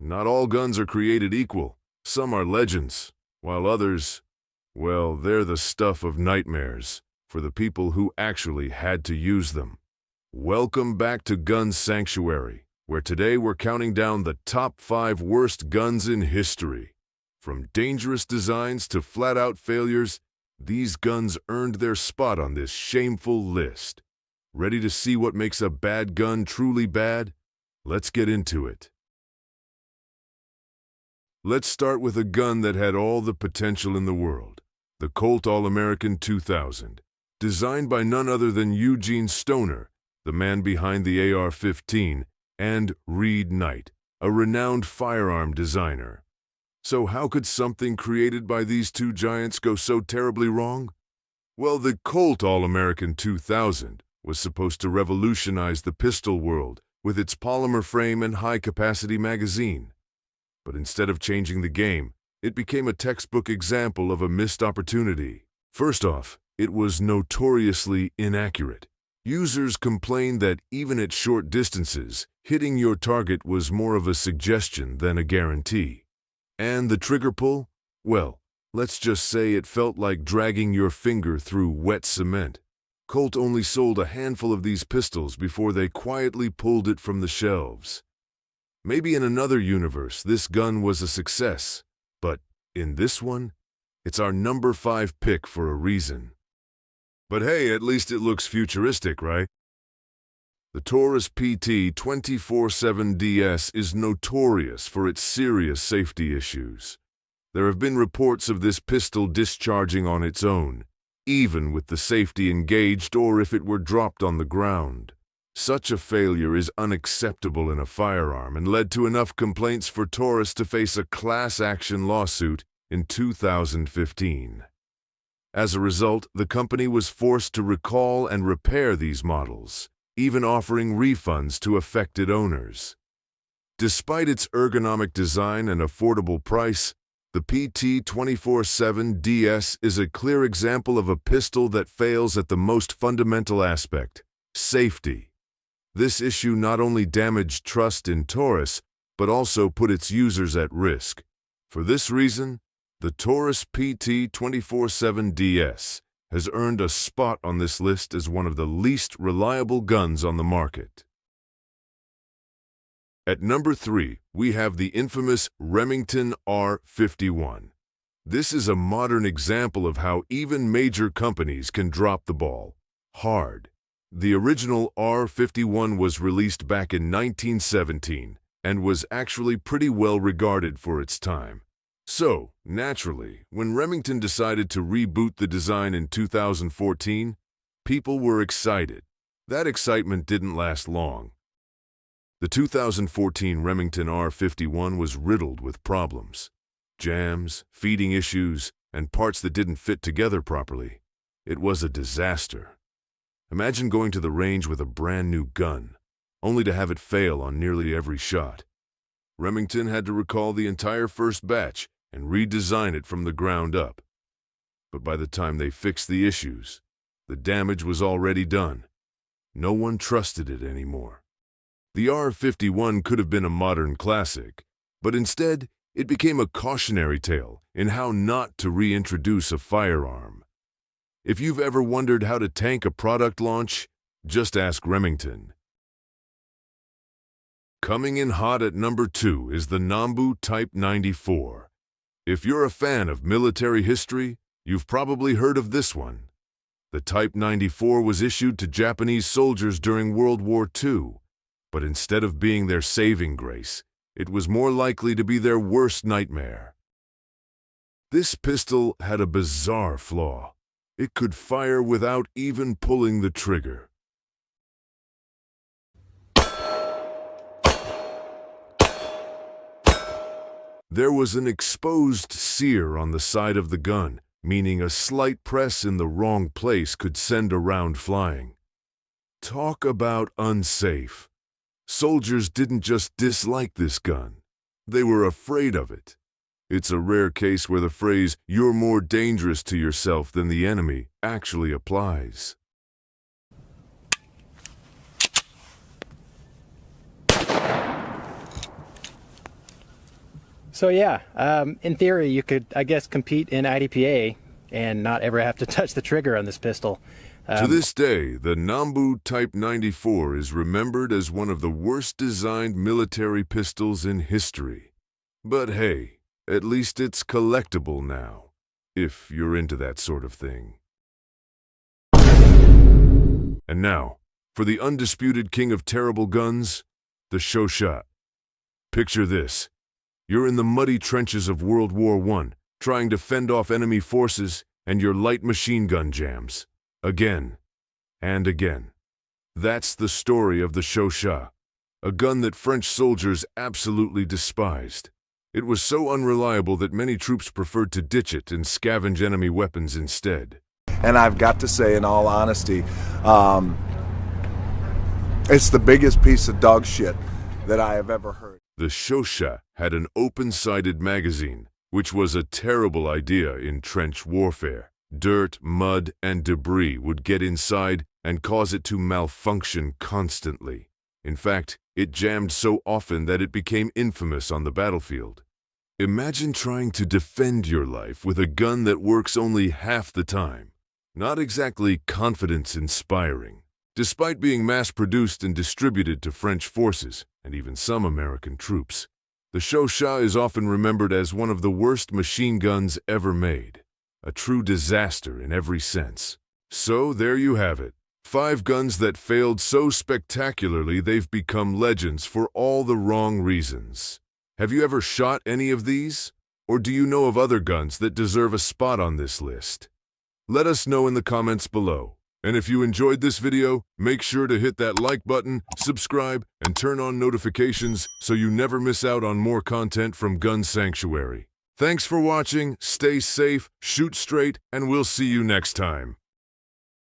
Not all guns are created equal. Some are legends, while others, well, they're the stuff of nightmares for the people who actually had to use them. Welcome back to Gun Sanctuary, where today we're counting down the top 5 worst guns in history. From dangerous designs to flat-out failures, these guns earned their spot on this shameful list. Ready to see what makes a bad gun truly bad? Let's get into it. Let's start with a gun that had all the potential in the world, the Colt All-American 2000. Designed by none other than Eugene Stoner, the man behind the AR-15, and Reed Knight, a renowned firearm designer. So how could something created by these two giants go so terribly wrong? Well, the Colt All-American 2000 was supposed to revolutionize the pistol world with its polymer frame and high-capacity magazine. But instead of changing the game, it became a textbook example of a missed opportunity. First off, it was notoriously inaccurate. Users complained that even at short distances, hitting your target was more of a suggestion than a guarantee. And the trigger pull? Well, let's just say it felt like dragging your finger through wet cement. Colt only sold a handful of these pistols before they quietly pulled it from the shelves. Maybe in another universe, this gun was a success, but in this one, it's our number 5 pick for a reason. But hey, at least it looks futuristic, right? The Taurus PT 24/7DS is notorious for its serious safety issues. There have been reports of this pistol discharging on its own, even with the safety engaged or if it were dropped on the ground. Such a failure is unacceptable in a firearm and led to enough complaints for Taurus to face a class action lawsuit in 2015. As a result, the company was forced to recall and repair these models, even offering refunds to affected owners. Despite its ergonomic design and affordable price, the PT 24/7DS is a clear example of a pistol that fails at the most fundamental aspect: safety. This issue not only damaged trust in Taurus, but also put its users at risk. For this reason, the Taurus PT 24/7DS has earned a spot on this list as one of the least reliable guns on the market. At number 3, we have the infamous Remington R51. This is a modern example of how even major companies can drop the ball hard. The original R51 was released back in 1917 and was actually pretty well regarded for its time. So, naturally, when Remington decided to reboot the design in 2014, people were excited. That excitement didn't last long. The 2014 Remington R51 was riddled with problems: jams, feeding issues, and parts that didn't fit together properly. It was a disaster. Imagine going to the range with a brand new gun, only to have it fail on nearly every shot. Remington had to recall the entire first batch and redesign it from the ground up. But by the time they fixed the issues, the damage was already done. No one trusted it anymore. The R51 could have been a modern classic, but instead it became a cautionary tale in how not to reintroduce a firearm. If you've ever wondered how to tank a product launch, just ask Remington. Coming in hot at number 2 is the Nambu Type 94. If you're a fan of military history, you've probably heard of this one. The Type 94 was issued to Japanese soldiers during World War II, but instead of being their saving grace, it was more likely to be their worst nightmare. This pistol had a bizarre flaw. It could fire without even pulling the trigger. There was an exposed sear on the side of the gun, meaning a slight press in the wrong place could send a round flying. Talk about unsafe. Soldiers didn't just dislike this gun, they were afraid of it. It's a rare case where the phrase, "you're more dangerous to yourself than the enemy," actually applies. So yeah, in theory, you could, I guess, compete in IDPA and not ever have to touch the trigger on this pistol. To this day, the Nambu Type 94 is remembered as one of the worst designed military pistols in history. But hey, at least it's collectible now, if you're into that sort of thing. And now, for the undisputed king of terrible guns, the Shosha. Picture this. You're in the muddy trenches of World War I, trying to fend off enemy forces, and your light machine gun jams. Again and again. That's the story of the Shosha, a gun that French soldiers absolutely despised. It was so unreliable that many troops preferred to ditch it and scavenge enemy weapons instead. And I've got to say, in all honesty, it's the biggest piece of dog shit that I have ever heard. The Shosha had an open-sided magazine, which was a terrible idea in trench warfare. Dirt, mud, and debris would get inside and cause it to malfunction constantly. In fact, it jammed so often that it became infamous on the battlefield. Imagine trying to defend your life with a gun that works only half the time. Not exactly confidence-inspiring. Despite being mass-produced and distributed to French forces, and even some American troops, the Shosha is often remembered as one of the worst machine guns ever made. A true disaster in every sense. So there you have it. 5 guns that failed so spectacularly they've become legends for all the wrong reasons. Have you ever shot any of these? Or do you know of other guns that deserve a spot on this list? Let us know in the comments below. And if you enjoyed this video, make sure to hit that like button, subscribe, and turn on notifications so you never miss out on more content from Gun Sanctuary. Thanks for watching, stay safe, shoot straight, and we'll see you next time.